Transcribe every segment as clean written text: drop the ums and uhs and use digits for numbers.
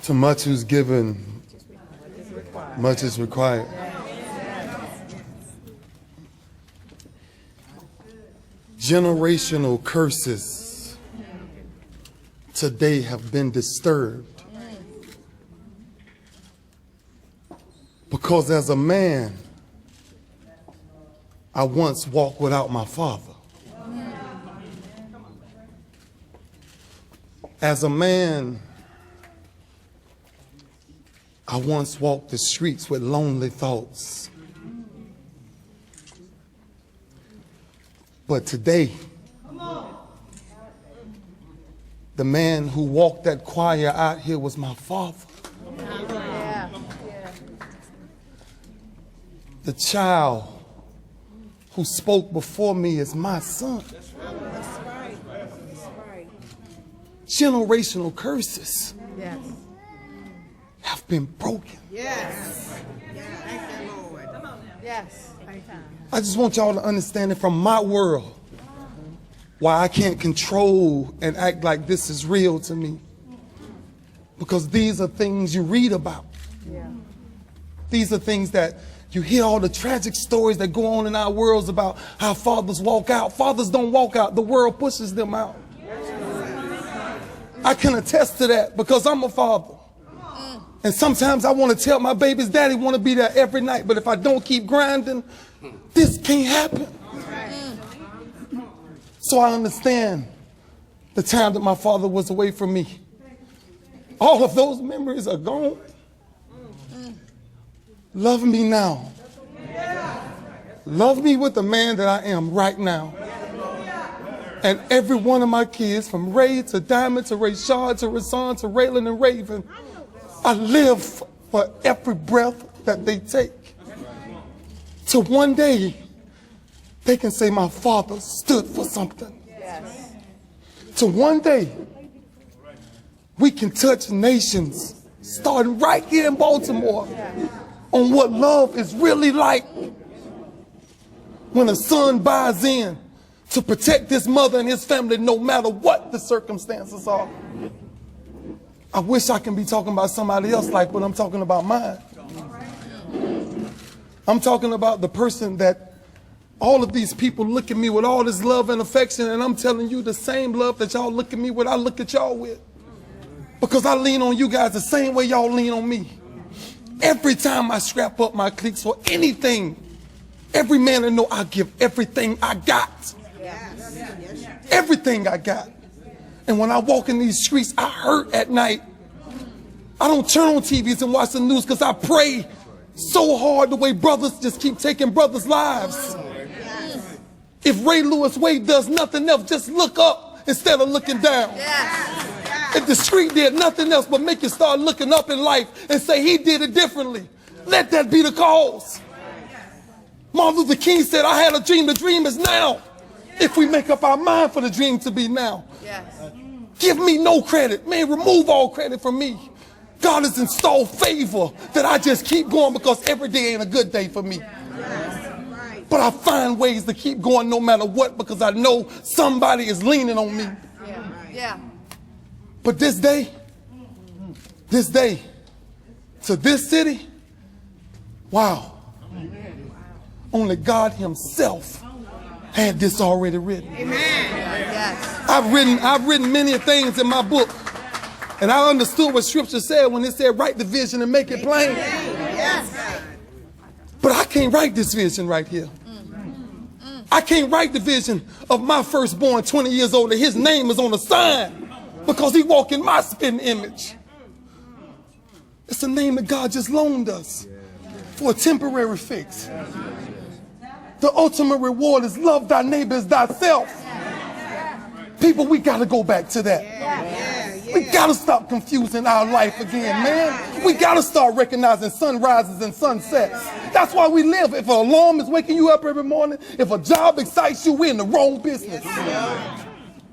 To much who's given, much is required. Generational curses today have been disturbed because as a man, I once walked without my father. As a man, I once walked the streets with lonely thoughts. But today, the man who walked that choir out here was my father. The child who spoke before me is my son. Generational curses have been broken. Yes. Thank you, Lord. Yes. I just want y'all to understand it from my world, why I can't control and act like this is real to me. Because these are things you read about. These are things that you hear all the tragic stories that go on in our worlds about how fathers walk out. Fathers don't walk out. The world pushes them out. I can attest to that because I'm a father. And sometimes I want to tell my babies, Daddy want to be there every night. But if I don't keep grinding, this can't happen. So I understand the time that my father was away from me. All of those memories are gone. Love me now. Love me with the man that I am right now. And every one of my kids, from Ray to Diamond to Rayshard to Rasan to Raylan and Raven, I live for every breath that they take. So one day, they can say my father stood for something. So one day, we can touch nations, starting right here in Baltimore, on what love is really like. When a son buys in to protect his mother and his family, no matter what the circumstances are. I wish I can be talking about somebody else's life, but I'm talking about mine. I'm talking about the person that all of these people look at me with all this love and affection, and I'm telling you the same love that y'all look at me with, I look at y'all with. Because I lean on you guys the same way y'all lean on me. Every time I scrap up my cliques for anything, every man I know I give everything I got. Everything I got. And when I walk in these streets, I hurt at night. I don't turn on TVs and watch the news because I pray so hard the way brothers just keep taking brothers' lives. If Ray Lewis Wade does nothing else, just look up instead of looking down. If the street did nothing else but make you start looking up in life and say he did it differently, let that be the cause. Martin Luther King said, I had a dream, the dream is now. If we make up our mind for the dream to be now. Give me no credit. Man, remove all credit from me. God has installed favor that I just keep going because every day ain't a good day for me. But I find ways to keep going no matter what because I know somebody is leaning on me. But this day, to this city, wow, only God himself had this already written. I've written many things in my book, and I understood what Scripture said when it said write the vision and make it plain. But I can't write this vision right here. I can't write the vision of my firstborn 20 years old and his name is on a sign because he walked in my spitting image. It's a name that God just loaned us for a temporary fix. The ultimate reward is love thy neighbor as thyself. People, we got to go back to that. We got to stop confusing our life again, man. We got to start recognizing sunrises and sunsets. That's why we live. If an alarm is waking you up every morning, if a job excites you, we're in the wrong business.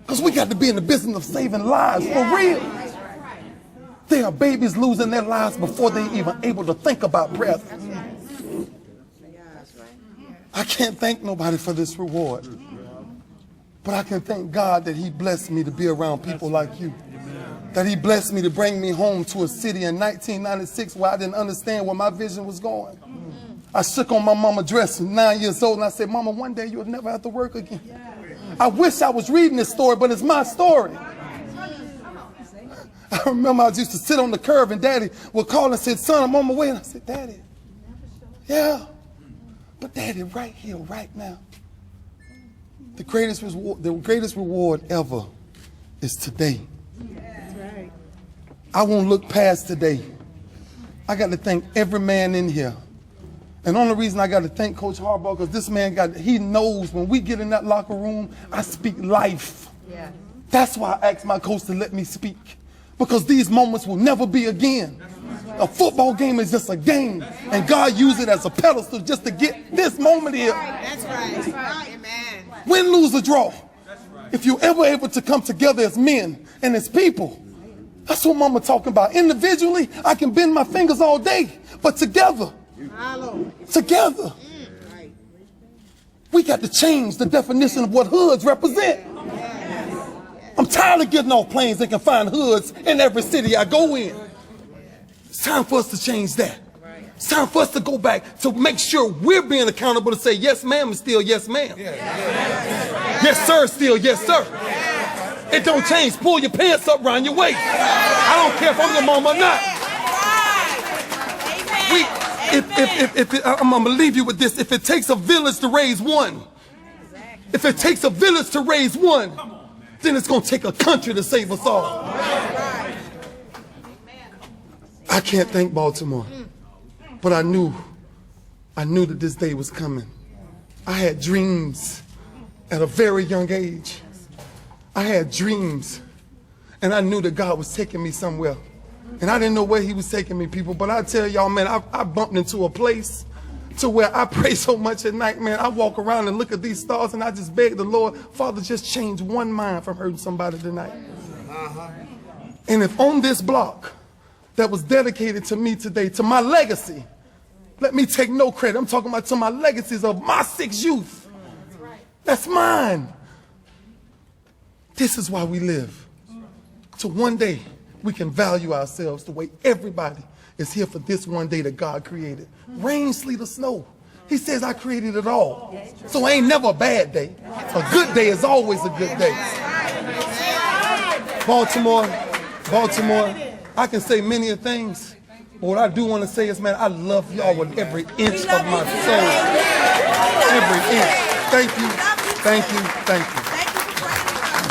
Because we got to be in the business of saving lives, for real. There are babies losing their lives before they're even able to think about breath. I can't thank nobody for this reward. But I can thank God that he blessed me to be around people like you. that he blessed me to bring me home to a city in 1996 where I didn't understand where my vision was going. I shook on my mama's dress at 9 years old and I said, Mama, one day you'll never have to work again. I wish I was reading this story, but it's my story. I remember I used to sit on the curb and Daddy would call and say, son, I'm on my way. And I said, Daddy, yeah, but Daddy, right here, right now. The greatest reward ever is today. I won't look past today. I got to thank every man in here. And the only reason I got to thank Coach Harbaugh, because this man he knows when we get in that locker room, I speak life. Yeah. That's why I asked my coach to let me speak. Because these moments will never be again. A football game is just a game. And God used it as a pedestal just to get this moment here. That's right. That's right. Amen. Win, lose, or draw. If you're ever able to come together as men and as people, that's what Mama talking about. Individually, I can bend my fingers all day, but together, we got to change the definition of what hoods represent. I'm tired of getting off planes that can find hoods in every city I go in. It's time for us to change that. It's time for us to go back to make sure we're being accountable to say yes ma'am is still yes ma'am. Yes sir is still yes sir. It don't change. Pull your pants up around your waist. I don't care if I'm your mama or not. I'm going to leave you with this. If it takes a village to raise one, if it takes a village to raise one, then it's going to take a country to save us all. I can't thank Baltimore, but I knew that this day was coming. I had dreams at a very young age. I had dreams, and I knew that God was taking me somewhere. And I didn't know where he was taking me, people, but I tell y'all, man, I bumped into a place to where I pray so much at night, man. I walk around and look at these stars, and I just beg the Lord, Father, just change one mind from hurting somebody tonight. And if on this block that was dedicated to me today, to my legacy, let me take no credit. I'm talking about to my legacies of my 6 youth. That's mine. This is why we live. So one day we can value ourselves the way everybody is here for this one day that God created. Rain, sleet, or snow. He says I created it all. So it ain't never a bad day. A good day is always a good day. Baltimore, I can say many of things. But what I do want to say is, man, I love y'all with every inch of my soul. Every inch. Thank you, thank you, thank you.